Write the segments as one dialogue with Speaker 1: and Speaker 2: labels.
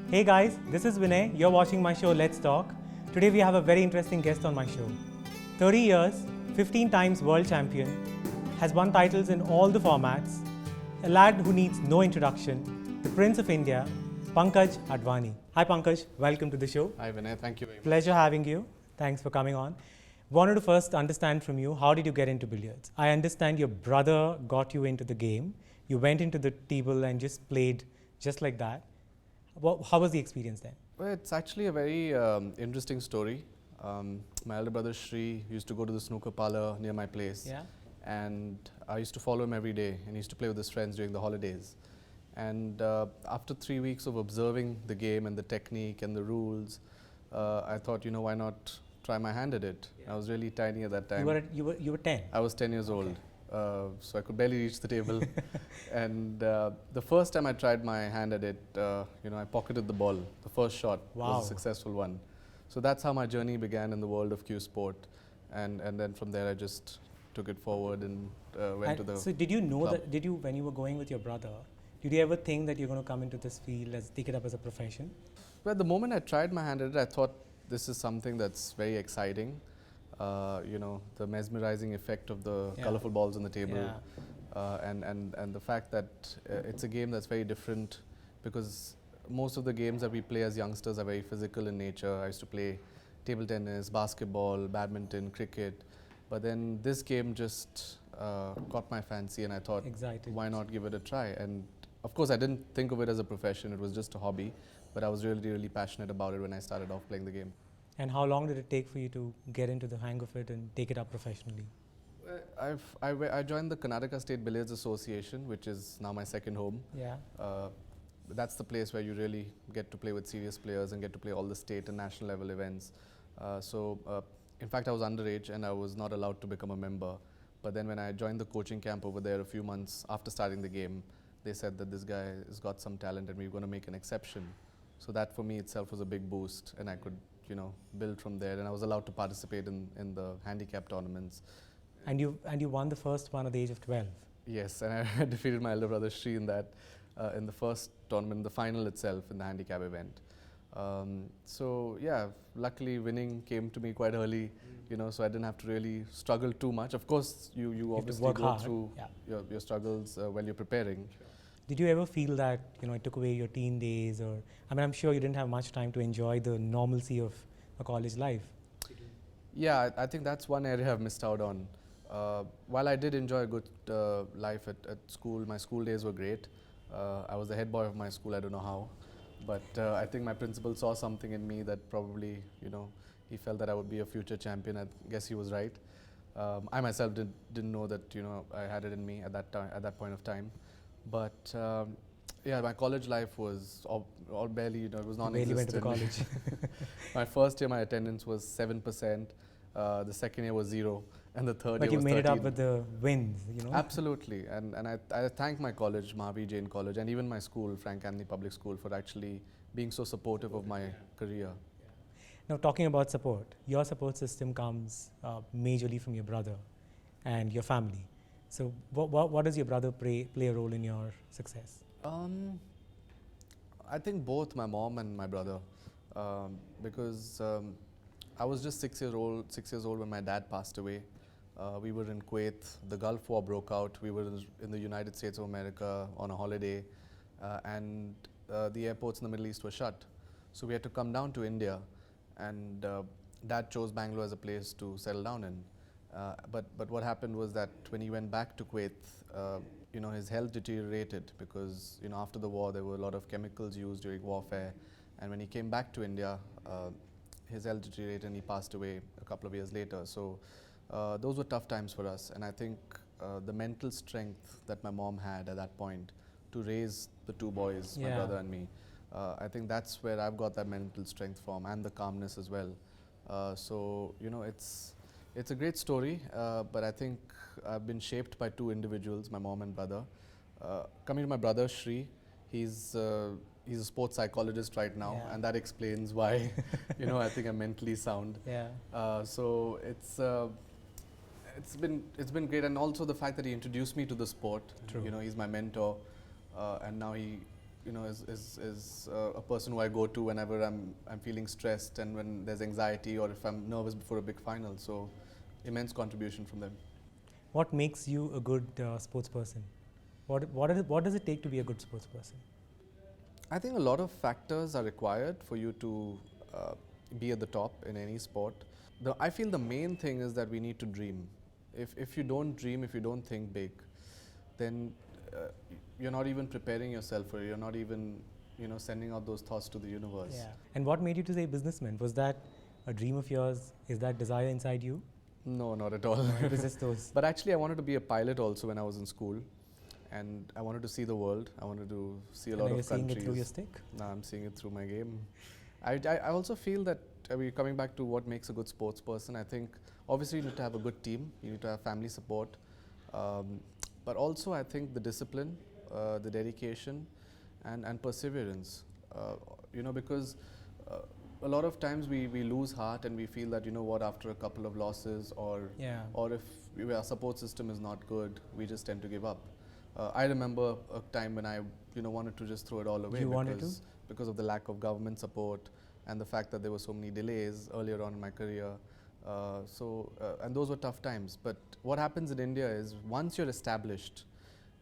Speaker 1: Hey guys, this is Vinay. You're watching my show Let's Talk. Today we have a very interesting guest on my show. 30 years, 15 times world champion, has won titles in all the formats, a lad who needs no introduction, the Prince of India, Pankaj Advani. Hi Pankaj, welcome to the show.
Speaker 2: Hi Vinay, thank you very much.
Speaker 1: Pleasure having you. Thanks for coming on. Wanted to first understand from you, how did you get into billiards? I understand your brother got you into the game. You went into the table and just played just like that. How was the experience then?
Speaker 2: Well, it's actually a very interesting story. My elder brother Shri used to go to the snooker parlor near my place.
Speaker 1: Yeah.
Speaker 2: And I used to follow him every day, and he used to play with his friends during the holidays. And after 3 weeks of observing the game and the technique and the rules, I thought, why not try my hand at it?
Speaker 1: Yeah.
Speaker 2: I was really tiny at that time.
Speaker 1: You were 10.
Speaker 2: I was 10 years
Speaker 1: Okay.
Speaker 2: old, so I could barely reach the table. And the first time I tried my hand at it, I pocketed the ball. The first shot
Speaker 1: Wow.
Speaker 2: was a successful one. So that's how my journey began in the world of cue sport. And then from there I just took it forward and went to the
Speaker 1: So did you know
Speaker 2: club.
Speaker 1: that, when you were going with your brother, did you ever think that you're going to come into this field, take it up as a profession?
Speaker 2: Well, the moment I tried my hand at it, I thought this is something that's very exciting. The mesmerizing effect of the
Speaker 1: Yeah.
Speaker 2: colorful balls on the table.
Speaker 1: Yeah.
Speaker 2: And the fact that it's a game that's very different, because most of the games that we play as youngsters are very physical in nature. I used to play table tennis, basketball, badminton, cricket, but then this game just caught my fancy, and I thought,
Speaker 1: Excited.
Speaker 2: why not give it a try? And of course I didn't think of it as a profession, it was just a hobby, but I was really, really passionate about it when I started off playing the game.
Speaker 1: And how long did it take for you to get into the hang of it and take it up professionally?
Speaker 2: I joined the Karnataka State Billiards Association, which is now my second home.
Speaker 1: Yeah.
Speaker 2: That's the place where you really get to play with serious players and get to play all the state and national level events. In fact, I was underage and I was not allowed to become a member. But then when I joined the coaching camp over there a few months after starting the game, they said that this guy has got some talent and we're going to make an exception. So that for me itself was a big boost, and I could, build from there. And I was allowed to participate in the handicap tournaments.
Speaker 1: And you won the first one at the age of 12.
Speaker 2: Yes, and I defeated my elder brother Shri in that, in the first tournament, the final itself in the handicap event. Luckily winning came to me quite early, so I didn't have to really struggle too much. Of course, you obviously
Speaker 1: work
Speaker 2: go
Speaker 1: hard.
Speaker 2: through
Speaker 1: Yeah.
Speaker 2: your struggles while you're preparing.
Speaker 1: Did you ever feel that it took away your teen days, or I'm sure you didn't have much time to enjoy the normalcy of a college life.
Speaker 2: Yeah, I think that's one area I've missed out on. While I did enjoy a good life at school, my school days were great. I was the head boy of my school, I don't know how. But I think my principal saw something in me that probably, he felt that I would be a future champion. I guess he was right. I myself didn't know that, I had it in me at that point of time. But my college life was all barely, it was non-existent.
Speaker 1: Barely went to the college.
Speaker 2: My first year, my attendance was 7%. The second year was 0, and the third
Speaker 1: But
Speaker 2: year
Speaker 1: you
Speaker 2: was
Speaker 1: made
Speaker 2: 13.
Speaker 1: it up with the wins,
Speaker 2: Absolutely, and I thank my college, Mahavi Jain College, and even my school, Frank Anthony Public School, for actually being so supportive of my career.
Speaker 1: Now, talking about support, your support system comes majorly from your brother and your family. So, what does your brother play a role in your success?
Speaker 2: I think both my mom and my brother, because I was just 6 years old when my dad passed away. We were in Kuwait, the Gulf War broke out, we were in the United States of America on a holiday, and the airports in the Middle East were shut. So we had to come down to India, and Dad chose Bangalore as a place to settle down in. But what happened was that when he went back to Kuwait, his health deteriorated because, after the war there were a lot of chemicals used during warfare, and when he came back to India, his health deteriorated and he passed away a couple of years later. So those were tough times for us, and I think the mental strength that my mom had at that point to raise the two boys, my brother and me, I think that's where I've got that mental strength from, and the calmness as well. It's a great story, but I think I've been shaped by two individuals, my mom and brother. Coming to my brother Shri, he's a sports psychologist right now, and that explains why I think I'm mentally sound. So it's been great, and also the fact that he introduced me to the sport.
Speaker 1: True.
Speaker 2: He's my mentor, and now he a person who I go to whenever I'm feeling stressed and when there's anxiety or if I'm nervous before a big final. So immense contribution from them.
Speaker 1: What makes you a good sports person? What does it take to be a good sports person?
Speaker 2: I think a lot of factors are required for you to be at the top in any sport. I feel the main thing is that we need to dream. If you don't dream, if you don't think big, then you're not even preparing yourself for it. You're not even sending out those thoughts to the universe.
Speaker 1: Yeah. And what made you to say businessman? Was that a dream of yours? Is that desire inside you?
Speaker 2: No, not at all.
Speaker 1: No, it was just those.
Speaker 2: But actually, I wanted to be a pilot also when I was in school, and I wanted to see the world. I wanted to see a lot of countries.
Speaker 1: Are you seeing it through your stick?
Speaker 2: No, I'm seeing it through my game. I also feel that coming back to what makes a good sports person, I think obviously you need to have a good team. You need to have family support, but also I think the discipline, the dedication, and perseverance. Because a lot of times we lose heart and we feel that after a couple of losses or if our support system is not good, we just tend to give up. I remember a time when I wanted to just throw it all away because of the lack of government support and the fact that there were so many delays earlier on in my career. And those were tough times. But what happens in India is once you're established,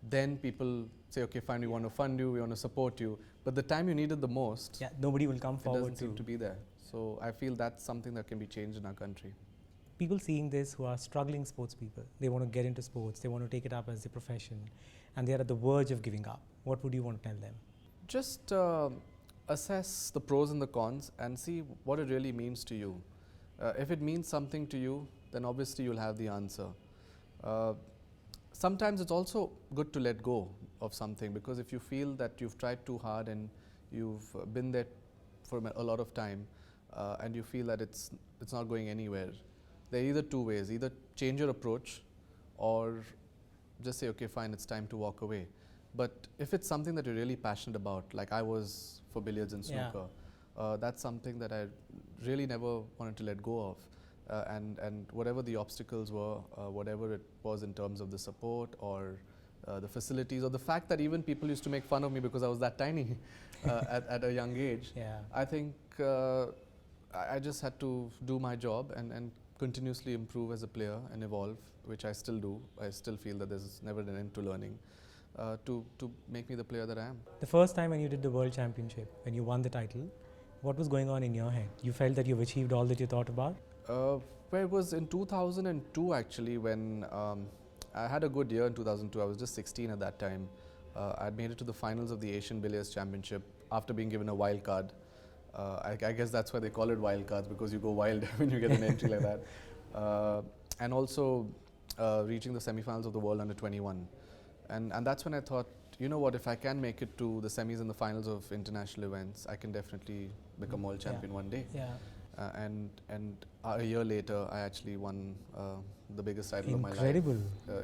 Speaker 2: then people say, okay, fine, we want to fund you, we want to support you. But the time you need it the most,
Speaker 1: nobody will come forward.
Speaker 2: It doesn't seem to be there. So I feel that's something that can be changed in our country.
Speaker 1: People seeing this who are struggling sports people, they want to get into sports, they want to take it up as a profession, and they are at the verge of giving up. What would you want to tell them?
Speaker 2: Just assess the pros and the cons and see what it really means to you. If it means something to you, then obviously you'll have the answer. Sometimes it's also good to let go of something, because if you feel that you've tried too hard and you've been there for a lot of time and you feel that it's not going anywhere, there are either two ways: either change your approach or just say, okay, fine, it's time to walk away. But if it's something that you're really passionate about, like I was for billiards and snooker, that's something that I really never wanted to let go of. And whatever the obstacles were, whatever it was in terms of the support or the facilities, or the fact that even people used to make fun of me because I was that tiny at a young age, I think I just had to do my job and continuously improve as a player and evolve, which I still do. I still feel that there's never an end to learning, to make me the player that I am.
Speaker 1: The first time when you did the World Championship, when you won the title, what was going on in your head? You felt that you've achieved all that you thought about?
Speaker 2: Well, it was in 2002 actually, when I had a good year in 2002. I was just 16 at that time. I'd made it to the finals of the Asian Billiards Championship after being given a wild card. I guess that's why they call it wild cards, because you go wild when you get an entry like that. And also reaching the semi-finals of the World Under 21. And that's when I thought, you know what, if I can make it to the semis and the finals of international events, I can definitely become world champion one day. And a year later, I actually won the biggest title of my life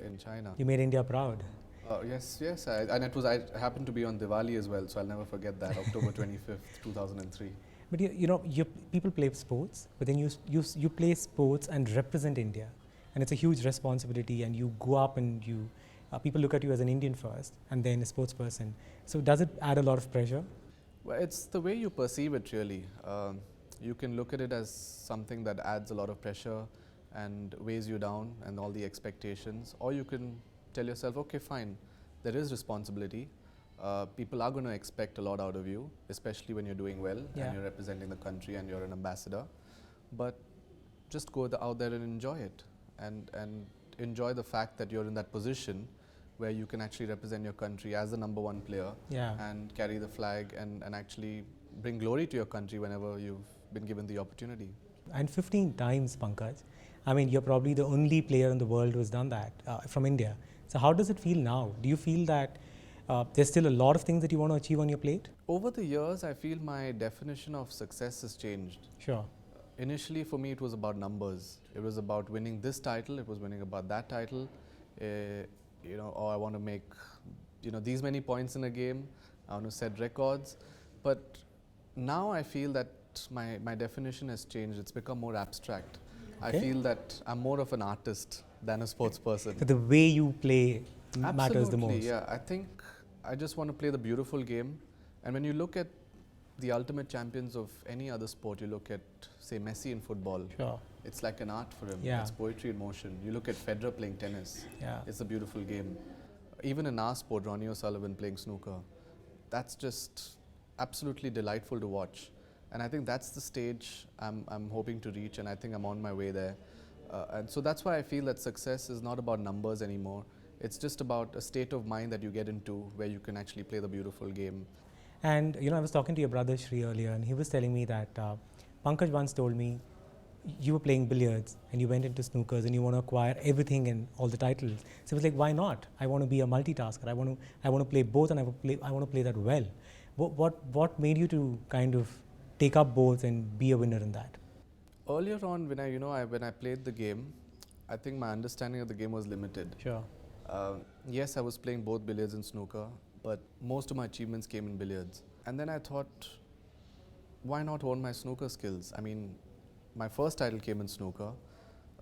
Speaker 2: in China.
Speaker 1: You made India proud.
Speaker 2: Yes. And I happened to be on Diwali as well, so I'll never forget that, October 25th, 2003.
Speaker 1: But people play sports, but then you play sports and represent India. And it's a huge responsibility, and you go up and people look at you as an Indian first and then a sports person. So does it add a lot of pressure?
Speaker 2: Well, it's the way you perceive it, really. You can look at it as something that adds a lot of pressure and weighs you down and all the expectations, or you can tell yourself, okay, fine, there is responsibility. People are going to expect a lot out of you, especially when you're doing well and you're representing the country and you're an ambassador. But just go out there and enjoy it, and enjoy the fact that you're in that position where you can actually represent your country as the #1 player and carry the flag and actually bring glory to your country whenever you've been given the opportunity.
Speaker 1: And 15 times, Pankaj. I mean, you're probably the only player in the world who has done that from India. So how does it feel now? Do you feel that there's still a lot of things that you want to achieve on your plate?
Speaker 2: Over the years, I feel my definition of success has changed.
Speaker 1: Sure.
Speaker 2: Initially, for me, it was about numbers. It was about winning this title. It was winning about that title. Or I want to make, these many points in a game. I want to set records. But now I feel that my definition has changed. It's become more abstract. I feel that I'm more of an artist than a sports person.
Speaker 1: So the way you play matters the most.
Speaker 2: Yeah. I think I just want to play the beautiful game And when you look at the ultimate champions of any other sport, you look at, say, Messi in football.
Speaker 1: Sure.
Speaker 2: It's like an art for him.
Speaker 1: Yeah.
Speaker 2: It's poetry in motion. You look at Federer playing tennis.
Speaker 1: Yeah.
Speaker 2: It's a beautiful game. Even in our sport, Ronnie O'Sullivan playing snooker. That's just absolutely delightful to watch. And I think that's the stage I'm hoping to reach, and I think I'm on my way there. And so that's why I feel that success is not about numbers anymore. It's just about a state of mind that you get into where you can actually play the beautiful game.
Speaker 1: And I was talking to your brother Shri earlier, and he was telling me that Pankaj once told me you were playing billiards and you went into snookers and you want to acquire everything and all the titles. So I was like, why not? I want to be a multitasker. I want to play both, and I want to play that well. What made you to kind of take up both and be a winner in that?
Speaker 2: Earlier on, when I played the game, I think my understanding of the game was limited.
Speaker 1: Sure.
Speaker 2: Yes, I was playing both billiards and snooker, but most of my achievements came in billiards. And then I thought, why not hone my snooker skills? I mean, my first title came in snooker.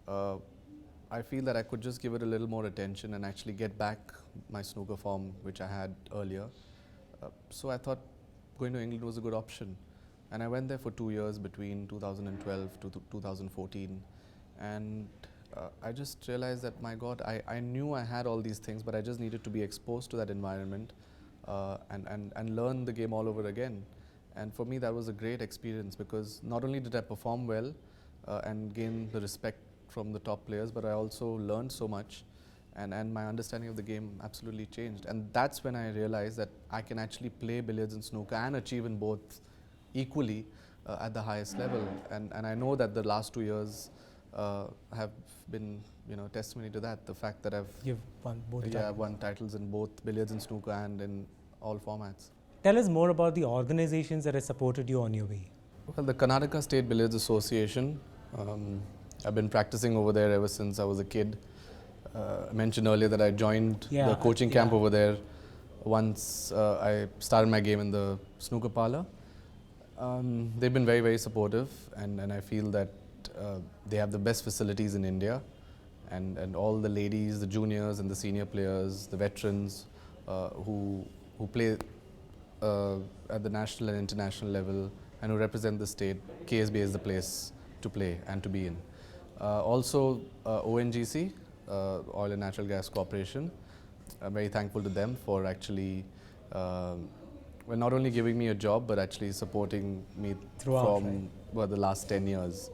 Speaker 2: I feel that I could just give it a little more attention and actually get back my snooker form, which I had earlier. So I thought going to England was a good option. And I went there for 2 years between 2012 to 2014. And I just realized that, my God, I knew I had all these things, but I just needed to be exposed to that environment and learn the game all over again. And for me, that was a great experience, because not only did I perform well and gain the respect from the top players, but I also learned so much, and my understanding of the game absolutely changed. And that's when I realized that I can actually play billiards and snooker and achieve in both equally at the highest level. And I know that the last 2 years have been testimony to that, the fact that I've
Speaker 1: won both
Speaker 2: I've
Speaker 1: titles.
Speaker 2: won titles in both billiards and snooker and in all formats.
Speaker 1: Tell us more about the organizations that have supported you on your way.
Speaker 2: Well, the Karnataka State Billiards Association, I've been practicing over there ever since I was a kid. I mentioned earlier that I joined the coaching camp over there once I started my game in the snooker parlor. They've been very, very supportive, and I feel that they have the best facilities in India, and all the ladies, the juniors and the senior players, the veterans who play at the national and international level and who represent the state, KSB is the place to play and to be in. Also ONGC, Oil and Natural Gas Corporation, I'm very thankful to them for actually not only giving me a job, but actually supporting me
Speaker 1: Throughout,
Speaker 2: from the last 10 years.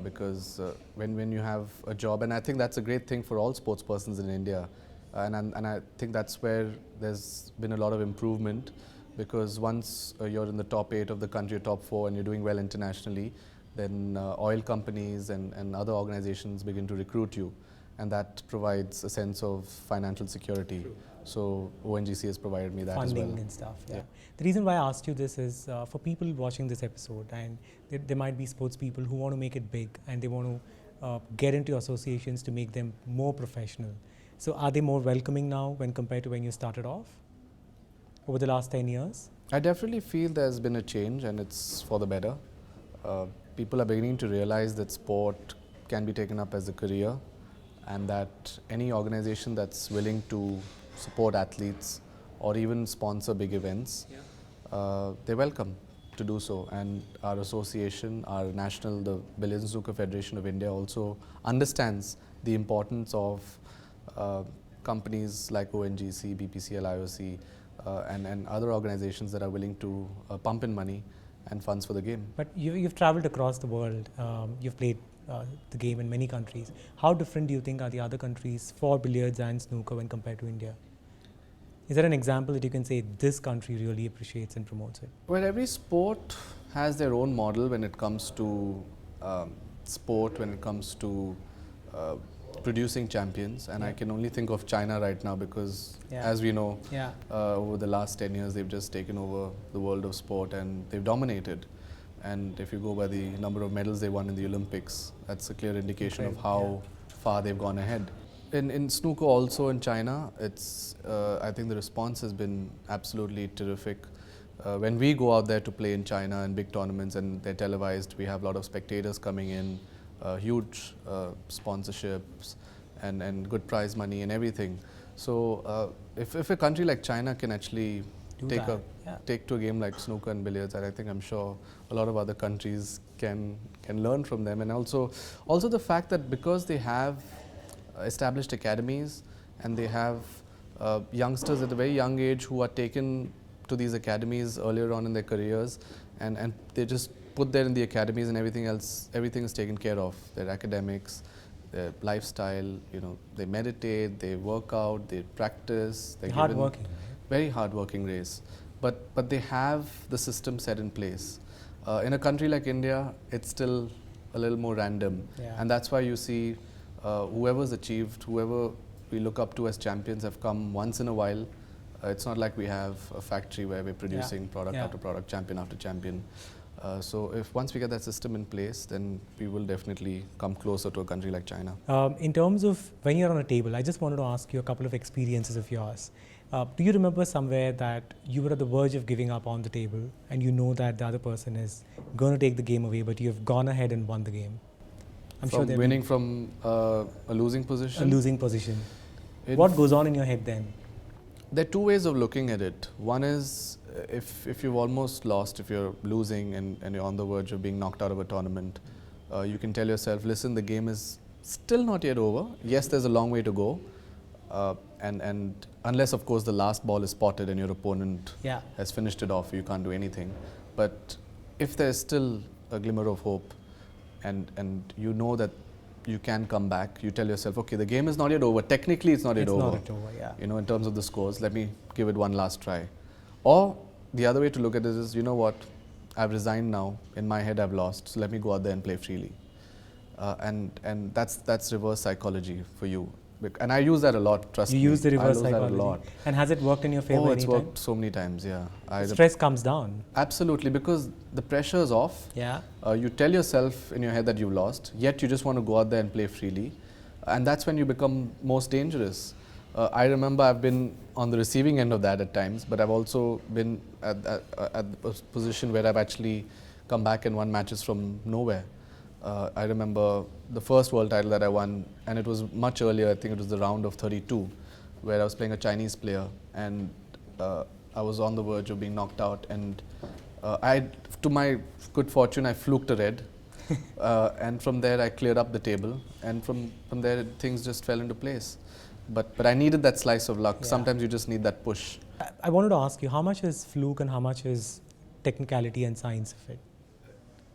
Speaker 2: Because when you have a job, and I think that's a great thing for all sports persons in India, and I think that's where there's been a lot of improvement, because once you're in the top 8 of the country, top 4, and you're doing well internationally, then oil companies and other organizations begin to recruit you, and that provides a sense of financial security. True. So ONGC has provided me that
Speaker 1: funding
Speaker 2: as well.
Speaker 1: And stuff. Yeah. The reason why I asked you this is for people watching this episode, and there might be sports people who want to make it big and they want to get into associations to make them more professional. So are they more welcoming now when compared to when you started off over the last 10 years?
Speaker 2: I definitely feel there's been a change, and it's for the better. People are beginning to realize that sport can be taken up as a career, and that any organization that's willing to support athletes or even sponsor big events, they're welcome to do so. And our association, our national, the Billiards and Snooker Federation of India, also understands the importance of companies like ONGC, BPCL, IOC, and other organizations that are willing to pump in money and funds for the game.
Speaker 1: But you've traveled across the world. You've played the game in many countries. How different do you think are the other countries for billiards and snooker when compared to India? Is there an example that you can say this country really appreciates and promotes it?
Speaker 2: Well, every sport has their own model when it comes to sport, when it comes to producing champions, and I can only think of China right now, because as we know, over the last 10 years they've just taken over the world of sport and they've dominated. And if you go by the number of medals they won in the Olympics, that's a clear indication of how far they've gone ahead. In snooker also in China, it's I think the response has been absolutely terrific. When we go out there to play in China in big tournaments and they're televised, we have a lot of spectators coming in, huge sponsorships and good prize money and everything. So if a country like China can actually take
Speaker 1: that. Yeah.
Speaker 2: take to a game like snooker and billiards, and I think I'm sure a lot of other countries can learn from them. And also the fact that because they have established academies and they have youngsters at a very young age who are taken to these academies earlier on in their careers, and they just put there in the academies, and everything is taken care of, their academics, their lifestyle, they meditate, they work out, they practice, they're
Speaker 1: Hard working.
Speaker 2: very hard-working race, but they have the system set in place. In a country like India, it's still a little more random, and that's why you see whoever's achieved, whoever we look up to as champions have come once in a while. It's not like we have a factory where we're producing product after product, champion after champion. So if once we get that system in place, then we will definitely come closer to a country like China.
Speaker 1: In terms of when you're on a table, I just wanted to ask you a couple of experiences of yours. Do you remember somewhere that you were at the verge of giving up on the table and you know that the other person is going to take the game away, but you've gone ahead and won the game?
Speaker 2: I'm sure winning from a losing position?
Speaker 1: A losing position. What goes on in your head then?
Speaker 2: There are two ways of looking at it. One is if you've almost lost, if you're losing and you're on the verge of being knocked out of a tournament, you can tell yourself, listen, the game is still not yet over. Yes, there's a long way to go. And unless, of course, the last ball is spotted and your opponent has finished it off, you can't do anything. But if there's still a glimmer of hope and you know that you can come back, you tell yourself, okay, the game is not yet over. Technically, it's not yet over.
Speaker 1: It's not yet over,
Speaker 2: in terms of the scores, let me give it one last try. Or the other way to look at it is, you know what, I've resigned now. In my head, I've lost. So let me go out there and play freely. And that's reverse psychology for you. And I use that a lot, trust me.
Speaker 1: You use the reverse
Speaker 2: psychology.
Speaker 1: That a lot. And has it worked in your favor?
Speaker 2: Oh, it's worked so many times, yeah.
Speaker 1: Stress comes down.
Speaker 2: Absolutely, because the pressure is off.
Speaker 1: Yeah.
Speaker 2: You tell yourself in your head that you've lost, yet you just want to go out there and play freely. And that's when you become most dangerous. I remember I've been on the receiving end of that at times, but I've also been at the position where I've actually come back and won matches from nowhere. I remember the first world title that I won, and it was much earlier. I think it was the round of 32, where I was playing a Chinese player, and I was on the verge of being knocked out. And to my good fortune, I fluked a red, and from there I cleared up the table, and from there things just fell into place. But I needed that slice of luck. Yeah. Sometimes you just need that push.
Speaker 1: I wanted to ask you, how much is fluke and how much is technicality and science of it?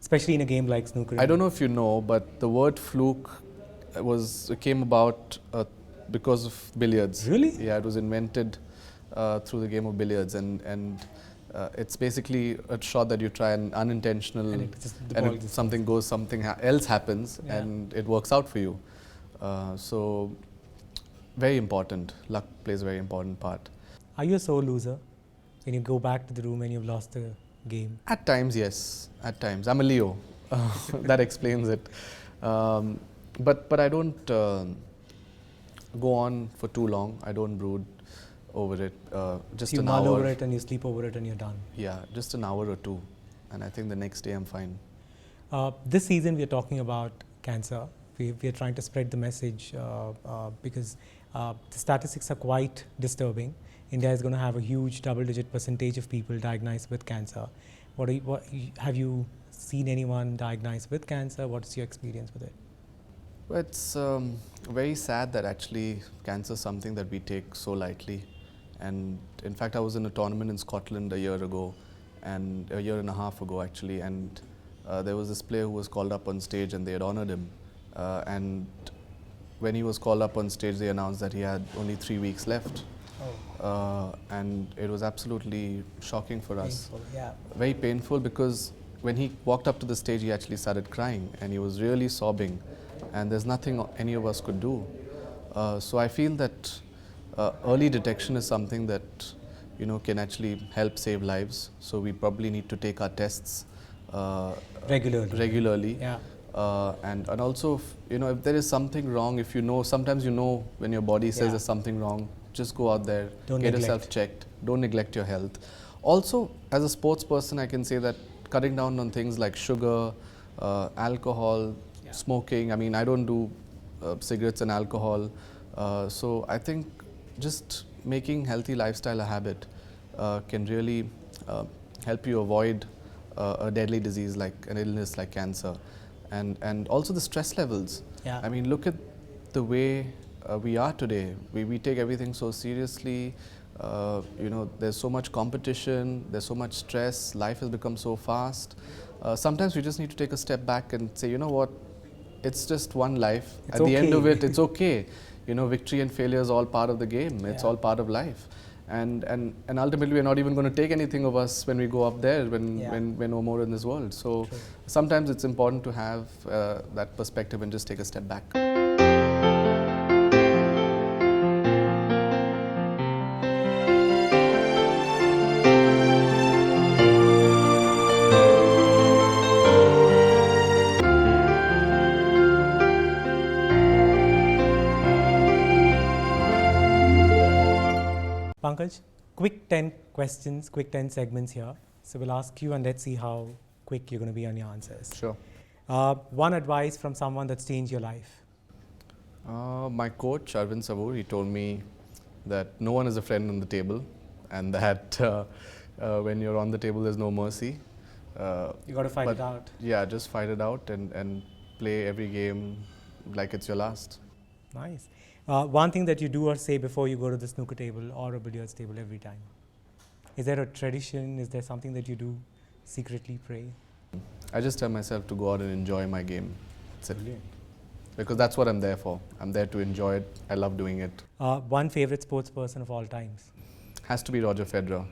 Speaker 1: Especially in a game like snooker.
Speaker 2: I don't know if you know, but the word fluke came about because of billiards.
Speaker 1: Really?
Speaker 2: Yeah, it was invented through the game of billiards, and it's basically a shot that you try and unintentional, and if something goes, something else happens, and it works out for you. So very important. Luck plays a very important part.
Speaker 1: Are you a sore loser when you go back to the room and you've lost the game?
Speaker 2: At times, yes. At times. I'm a Leo. That explains it. But I don't go on for too long. I don't brood over it. Just
Speaker 1: you
Speaker 2: an hour.
Speaker 1: mull over it and you sleep over it and you're done.
Speaker 2: Yeah, just an hour or two. And I think the next day I'm fine.
Speaker 1: This season we are talking about cancer. We are trying to spread the message because the statistics are quite disturbing. India is going to have a huge double-digit percentage of people diagnosed with cancer. Have you seen anyone diagnosed with cancer? What's your experience with it?
Speaker 2: Well, it's very sad that actually cancer is something that we take so lightly. And in fact, I was in a tournament in Scotland a year ago, and a year and a half ago actually, and there was this player who was called up on stage and they had honored him. And when he was called up on stage, they announced that he had only 3 weeks left. And it was absolutely shocking for us.
Speaker 1: Yeah.
Speaker 2: Very painful, because when he walked up to the stage, he actually started crying and he was really sobbing, and there's nothing any of us could do. So I feel that early detection is something that can actually help save lives. So we probably need to take our tests regularly.
Speaker 1: Yeah.
Speaker 2: And also, if there is something wrong, if sometimes when your body says there's something wrong, just go out there, get yourself checked, don't neglect your health. Also, as a sports person, I can say that cutting down on things like sugar, alcohol, smoking. I mean, I don't do cigarettes and alcohol. So I think just making healthy lifestyle a habit. can really help you avoid a deadly disease like an illness like cancer, and also the stress levels.
Speaker 1: Yeah.
Speaker 2: I mean, look at the way we are today. We take everything so seriously. There's so much competition, there's so much stress, life has become so fast. Sometimes we just need to take a step back and say, you know what, it's just one life.
Speaker 1: It's
Speaker 2: At the end of
Speaker 1: okay.
Speaker 2: it, it's okay. Victory and failure is all part of the game. It's all part of life. And ultimately, we're not even going to take anything of us when we go up there, when we're no more in this world. So sometimes it's important to have that perspective and just take a step back.
Speaker 1: Pankaj, quick 10 questions, quick 10 segments here. So we'll ask you and let's see how quick you're going to be on your answers.
Speaker 2: Sure.
Speaker 1: One advice from someone that's changed your life.
Speaker 2: My coach, Arvind Savur, he told me that no one is a friend on the table, and that when you're on the table, there's no mercy.
Speaker 1: You got to fight it out.
Speaker 2: Yeah, just fight it out and play every game like it's your last.
Speaker 1: Nice. One thing that you do or say before you go to the snooker table or a billiards table every time. Is there a tradition? Is there something that you do secretly pray?
Speaker 2: I just tell myself to go out and enjoy my game. That's it.
Speaker 1: Brilliant.
Speaker 2: Because that's what I'm there for. I'm there to enjoy it. I love doing it.
Speaker 1: One favorite sports person of all times.
Speaker 2: Has to be Roger Federer.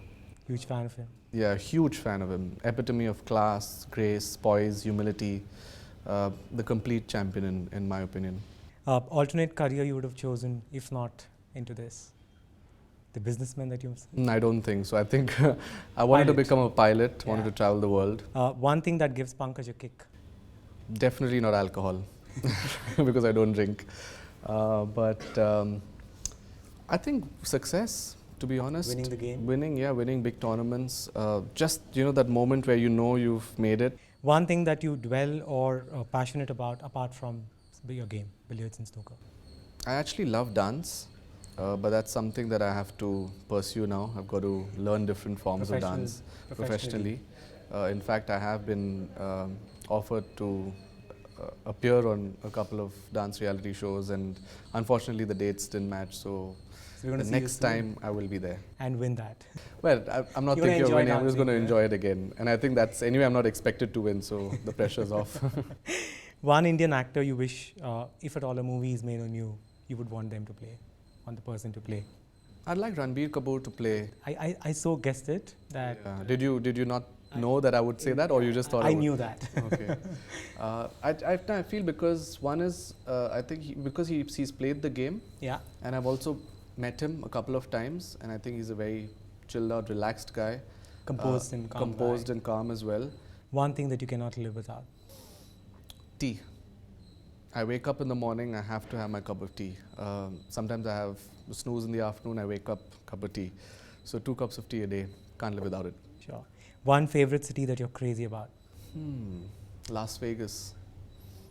Speaker 1: Huge fan of him.
Speaker 2: Yeah, huge fan of him. Epitome of class, grace, poise, humility. The complete champion in my opinion.
Speaker 1: Alternate career you would have chosen if not into this? The businessman that you said?
Speaker 2: I don't think so. I think I wanted to become a pilot, wanted to travel the world.
Speaker 1: One thing that gives Pankaj a kick?
Speaker 2: Definitely not alcohol, because I don't drink. But I think success, to be honest.
Speaker 1: Winning the game?
Speaker 2: Winning big tournaments. Just, that moment where you know you've made it.
Speaker 1: One thing that you dwell or passionate about apart from your game, billiards and snooker?
Speaker 2: I actually love dance, but that's something that I have to pursue now. I've got to learn different forms of dance professionally. In fact, I have been offered to appear on a couple of dance reality shows, and unfortunately the dates didn't match, so the next time I will be there.
Speaker 1: And win that.
Speaker 2: Well, I'm not thinking of winning, I'm just going to enjoy it again. And I think that's, anyway, I'm not expected to win, so the pressure's off.
Speaker 1: One Indian actor you wish, if at all a movie is made on you, you would want them to play, want the person to play?
Speaker 2: I'd like Ranbir Kapoor to play.
Speaker 1: I so guessed it that...
Speaker 2: Yeah. Did you not know that I would say that, or you just thought
Speaker 1: I knew that.
Speaker 2: Okay. I feel because one is, I think because he's played the game.
Speaker 1: Yeah.
Speaker 2: And I've also met him a couple of times, and I think he's a very chilled out, relaxed guy.
Speaker 1: Composed and calm.
Speaker 2: Composed and calm as well.
Speaker 1: One thing that you cannot live without?
Speaker 2: Tea. I wake up in the morning, I have to have my cup of tea. Sometimes I have a snooze in the afternoon, I wake up, cup of tea. So 2 cups of tea a day, can't live without it.
Speaker 1: Sure. One favorite city that you're crazy about?
Speaker 2: Las Vegas.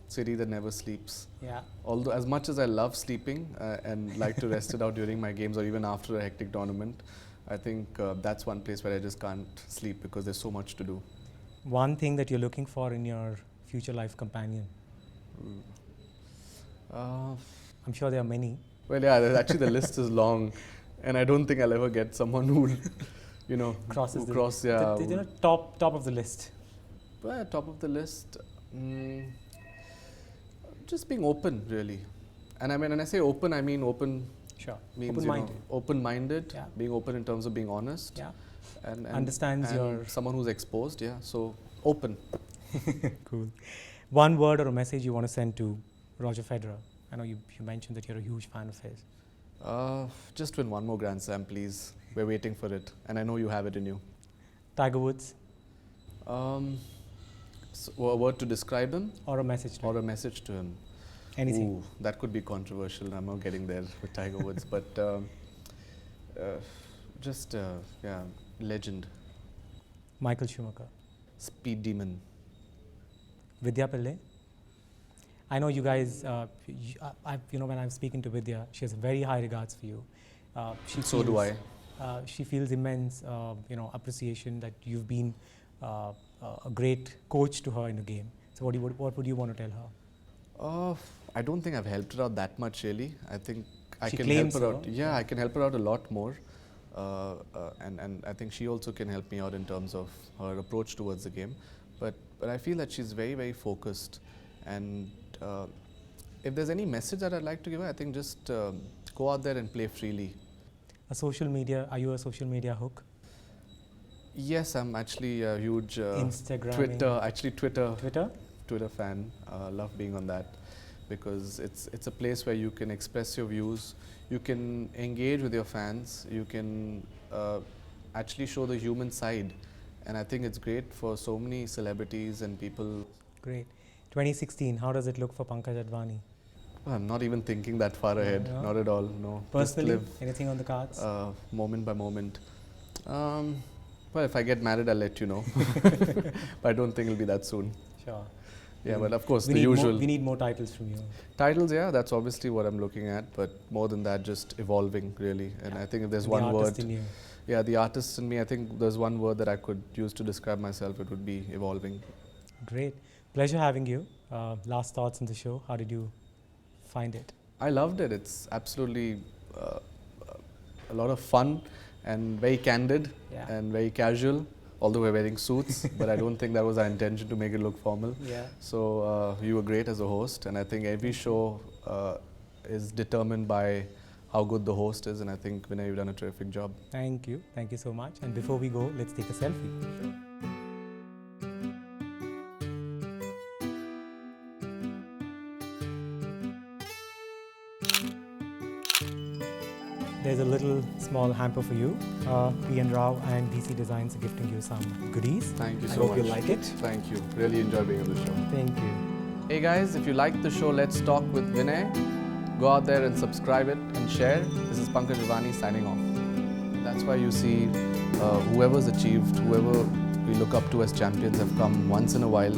Speaker 2: City that never sleeps.
Speaker 1: Yeah.
Speaker 2: Although as much as I love sleeping and like to rest it out during my games or even after a hectic tournament, I think that's one place where I just can't sleep because there's so much to do.
Speaker 1: One thing that you're looking for in your future life companion? I'm sure there are many.
Speaker 2: Well, yeah, actually the list is long, and I don't think I'll ever get someone who,
Speaker 1: crosses
Speaker 2: the
Speaker 1: top of the list.
Speaker 2: Well, top of the list, just being open, really. And I mean, when I say open, I mean open.
Speaker 1: Sure.
Speaker 2: Means
Speaker 1: open-minded.
Speaker 2: Open-minded.
Speaker 1: Yeah.
Speaker 2: Being open in terms of being honest.
Speaker 1: Yeah.
Speaker 2: And
Speaker 1: understands your...
Speaker 2: someone who's exposed. Yeah. So open.
Speaker 1: Cool. One word or a message you want to send to Roger Federer? I know you mentioned that you're a huge fan of his.
Speaker 2: Just win one more Grand Slam, please. We're waiting for it, and I know you have it in you.
Speaker 1: Tiger Woods?
Speaker 2: So a word to describe him?
Speaker 1: Or a message to him?
Speaker 2: Or a message to him.
Speaker 1: Anything.
Speaker 2: Ooh, that could be controversial. I'm not getting there with Tiger Woods, but legend.
Speaker 1: Michael Schumacher?
Speaker 2: Speed demon.
Speaker 1: Vidya Pillai? I know you guys, when I'm speaking to Vidya, she has very high regards for you.
Speaker 2: So do I.
Speaker 1: she feels immense, appreciation that you've been a great coach to her in the game. So what would you want to tell her?
Speaker 2: I don't think I've helped her out that much really. I think I
Speaker 1: She
Speaker 2: can help
Speaker 1: claims
Speaker 2: her
Speaker 1: so.
Speaker 2: out. Yeah, I can help her out a lot more. And I think she also can help me out in terms of her approach towards the game. But I feel that she's very, very focused. And if there's any message that I'd like to give her, I think just go out there and play freely.
Speaker 1: Are you a social media hook?
Speaker 2: Yes, I'm actually a huge
Speaker 1: Instagramming.
Speaker 2: Twitter fan. Love being on that because it's a place where you can express your views, you can engage with your fans, you can actually show the human side, and I think it's great for so many celebrities and people.
Speaker 1: Great. 2016, how does it look for Pankaj Advani?
Speaker 2: I'm not even thinking that far ahead,
Speaker 1: Yeah.
Speaker 2: not at all, no.
Speaker 1: Personally,
Speaker 2: Just
Speaker 1: anything on the cards?
Speaker 2: live moment by moment. Well, if I get married, I'll let you know. But I don't think it'll be that soon.
Speaker 1: Sure.
Speaker 2: Yeah, but of course,
Speaker 1: We
Speaker 2: the
Speaker 1: need
Speaker 2: usual.
Speaker 1: we need more titles from you.
Speaker 2: Titles, yeah, that's obviously what I'm looking at, but more than that, just evolving, really. And I think if there's
Speaker 1: The
Speaker 2: one
Speaker 1: artist
Speaker 2: word,
Speaker 1: in you.
Speaker 2: yeah, the artist in me, I think there's one word that I could use to describe myself, it would be evolving.
Speaker 1: Great. Pleasure having you. Last thoughts on the show. How did you find it?
Speaker 2: I loved it. It's absolutely a lot of fun and very candid
Speaker 1: Yeah.
Speaker 2: and very casual, although we're wearing suits, but I don't think that was our intention to make it look formal.
Speaker 1: Yeah.
Speaker 2: So you were great as a host, and I think every show is determined by how good the host is, and I think Vinay, you've done a terrific job.
Speaker 1: Thank you. Thank you so much. And before we go, let's take a selfie. There's a little small hamper for you. P.N. Rao and DC Designs are gifting you some goodies.
Speaker 2: Thank you
Speaker 1: I
Speaker 2: so
Speaker 1: hope
Speaker 2: much.
Speaker 1: you like it.
Speaker 2: Thank you. Really enjoy being on the show.
Speaker 1: Thank you.
Speaker 2: Hey guys, if you like the show Let's Talk with Vinay, go out there and subscribe it and share. This is Pankaj Advani signing off. That's why you see whoever's achieved, whoever we look up to as champions have come once in a while.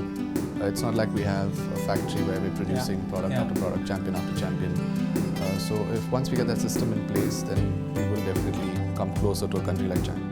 Speaker 2: It's not like we have a factory where we're producing product after product, champion after champion. So if once we get that system in place, then we will definitely come closer to a country like China.